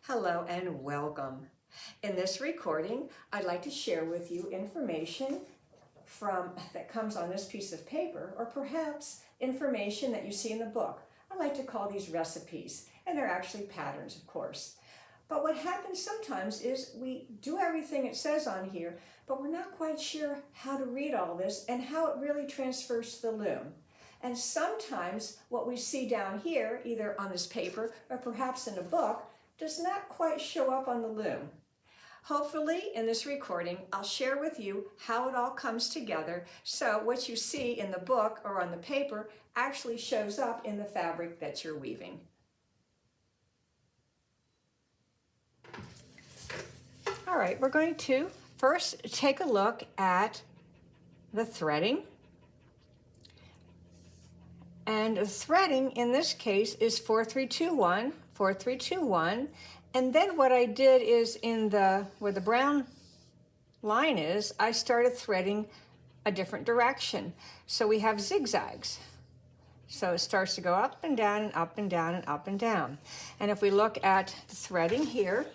Hello and welcome. In this recording, I'd like to share with you information that comes on this piece of paper, or perhaps information that you see in the book. I like to call these recipes, and they're actually patterns, of course. But what happens sometimes is we do everything it says on here, but we're not quite sure how to read all this and how it really transfers to the loom. And sometimes what we see down here, either on this paper or perhaps in a book, does not quite show up on the loom. Hopefully in this recording I'll share with you how it all comes together so what you see in the book or on the paper actually shows up in the fabric that you're weaving. All right, we're going to first take a look at the threading. And the threading in this case is 4-3-2-1, 4-3-2-1, and then what I did is where the brown line is, I started threading a different direction. So we have zigzags. So it starts to go up and down and up and down and up and down. And if we look at the threading here,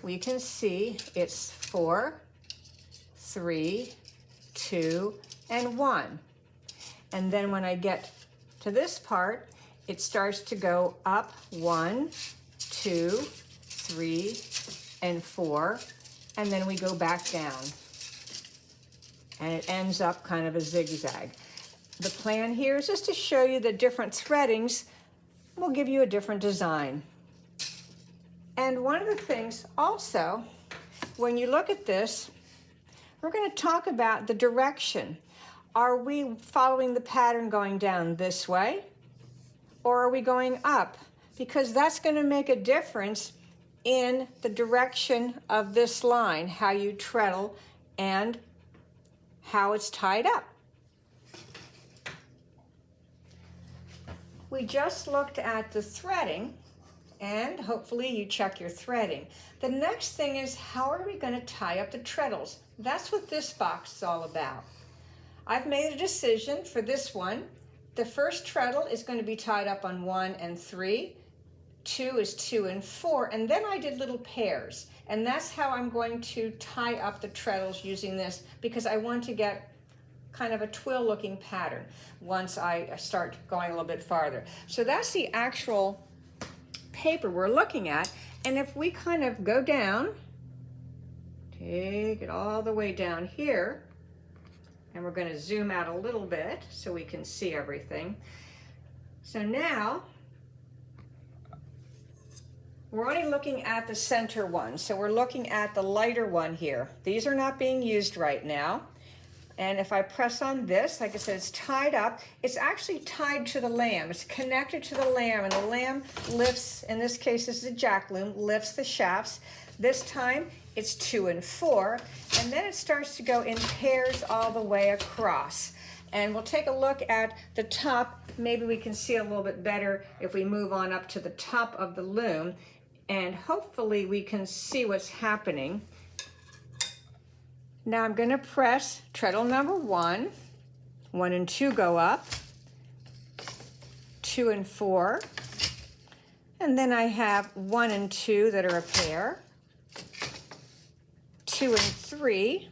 we can see it's 4, 3, 2, and 1. And then when I get to this part, it starts to go up 1, 2, 3, and 4, and then we go back down. And it ends up kind of a zigzag. The plan here is just to show you the different threadings will give you a different design. And one of the things also, when you look at this, we're going to talk about the direction. Are we following the pattern going down this way, or are we going up? Because that's going to make a difference in the direction of this line, how you treadle and how it's tied up. We just looked at the threading, and hopefully you check your threading. The next thing is, how are we going to tie up the treadles? That's what this box is all about. I've made a decision for this one. The first treadle is going to be tied up on 1 and 3. 2 is 2 and 4. And then I did little pairs. And that's how I'm going to tie up the treadles using this, because I want to get kind of a twill looking pattern once I start going a little bit farther. So that's the actual paper we're looking at. And if we kind of go down, take it all the way down here, and we're going to zoom out a little bit so we can see everything. So now we're only looking at the center one. So we're looking at the lighter one here. These are not being used right now. And if I press on this, like I said, it's tied up. It's actually tied to the lamb. It's connected to the lamb, and the lamb lifts, in this case this is a jack loom, lifts the shafts. This time it's 2 and 4, and then it starts to go in pairs all the way across. And we'll take a look at the top. Maybe we can see a little bit better if we move on up to the top of the loom, and hopefully we can see what's happening. Now I'm going to press treadle number 1. 1 and 2 go up, 2 and 4, and then I have 1 and 2 that are a pair, 2 and 3,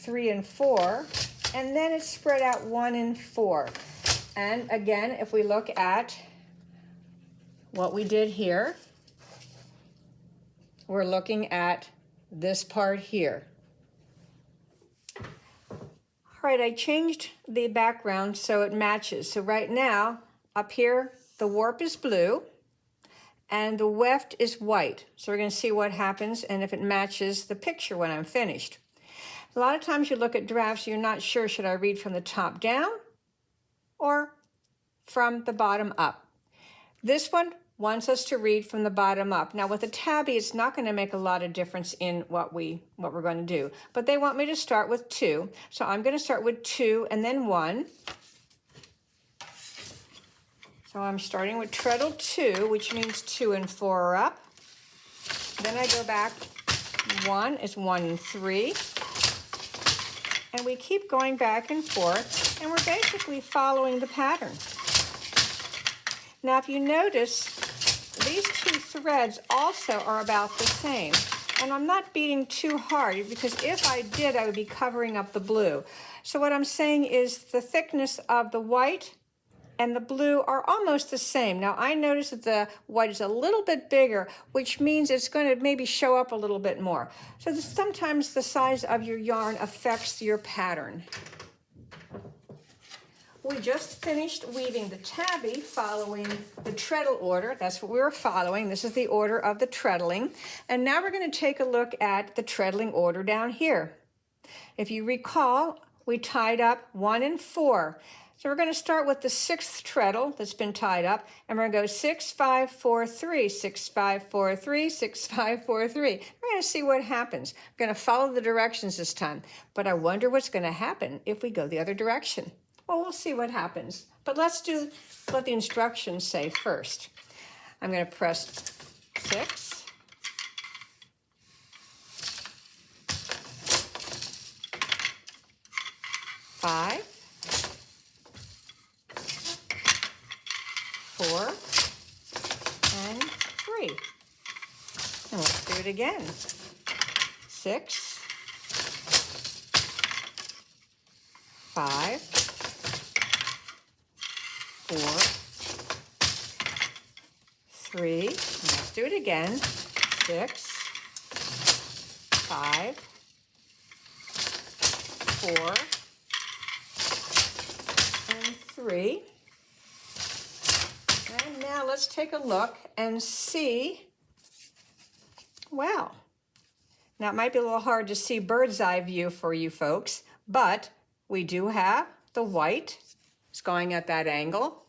3 and 4, and then it's spread out 1 and 4. And again, if we look at what we did here, we're looking at this part here. All right, I changed the background so it matches. So right now, up here, the warp is blue, and the weft is white. So we're going to see what happens and if it matches the picture when I'm finished. A lot of times you look at drafts, you're not sure, should I read from the top down or from the bottom up? This one wants us to read from the bottom up. Now with a tabby, it's not going to make a lot of difference in what we're going to do. But they want me to start with 2. So I'm going to start with 2 and then 1. So I'm starting with treadle 2, which means 2 and 4 are up. Then I go back 1 is 1 and 3. and we keep going back and forth, and we're basically following the pattern. Now, if you notice, these two threads also are about the same. And I'm not beating too hard, because if I did, I would be covering up the blue. So what I'm saying is the thickness of the white and the blue are almost the same. Now, I notice that the white is a little bit bigger, which means it's going to maybe show up a little bit more. So sometimes the size of your yarn affects your pattern. We just finished weaving the tabby following the treadle order. That's what we were following. This is the order of the treadling. And now we're going to take a look at the treadling order down here. If you recall, we tied up 1 and 4. So we're going to start with the 6th treadle that's been tied up, and we're going to go 6, 5, 4, 3, 6, 5, 4, 3, 6, 5, 4, 3. We're going to see what happens. We're going to follow the directions this time, but I wonder what's going to happen if we go the other direction. Well, we'll see what happens, but let's do what the instructions say first. I'm going to press 6, 5, 4, and 3. And let's do it again. 6, 5, 4, 3, and let's do it again. 6, 5, 4, and 3. And now let's take a look and see. Wow. Now it might be a little hard to see bird's eye view for you folks, but we do have the white. It's going at that angle.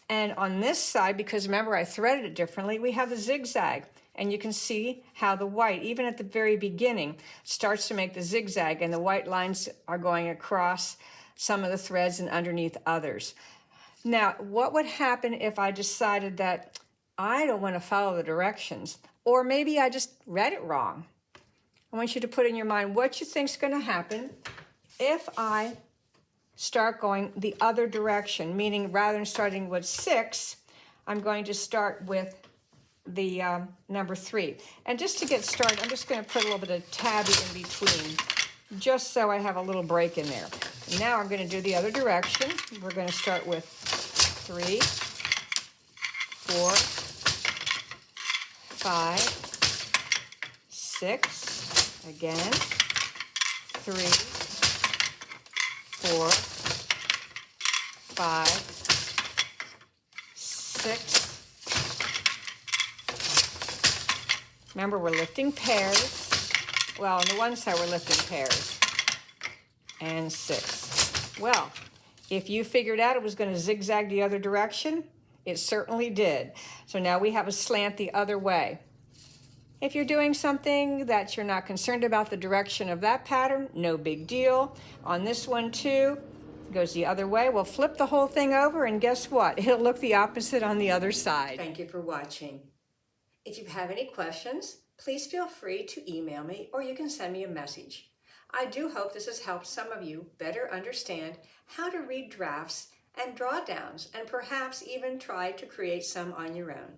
And on this side, because remember I threaded it differently, we have the zigzag. And you can see how the white, even at the very beginning, starts to make the zigzag, and the white lines are going across some of the threads and underneath others. Now, what would happen if I decided that I don't want to follow the directions, or maybe I just read it wrong? I want you to put in your mind what you think is going to happen if I start going the other direction, meaning rather than starting with 6, I'm going to start with the number 3. And just to get started, I'm just going to put a little bit of tabby in between, just so I have a little break in there. Now I'm going to do the other direction. We're going to start with 3, 4, 5, 6, again, 3, 4, 5, 6. Remember, we're lifting pairs. Well, on the one side, we're lifting pairs. And 6. Well, if you figured out it was going to zigzag the other direction, it certainly did. So now we have a slant the other way. If you're doing something that you're not concerned about the direction of that pattern, no big deal. On this one too, it goes the other way. We'll flip the whole thing over, and guess what? It'll look the opposite on the other side. Thank you for watching. If you have any questions, please feel free to email me, or you can send me a message. I do hope this has helped some of you better understand how to read drafts and drawdowns, and perhaps even try to create some on your own.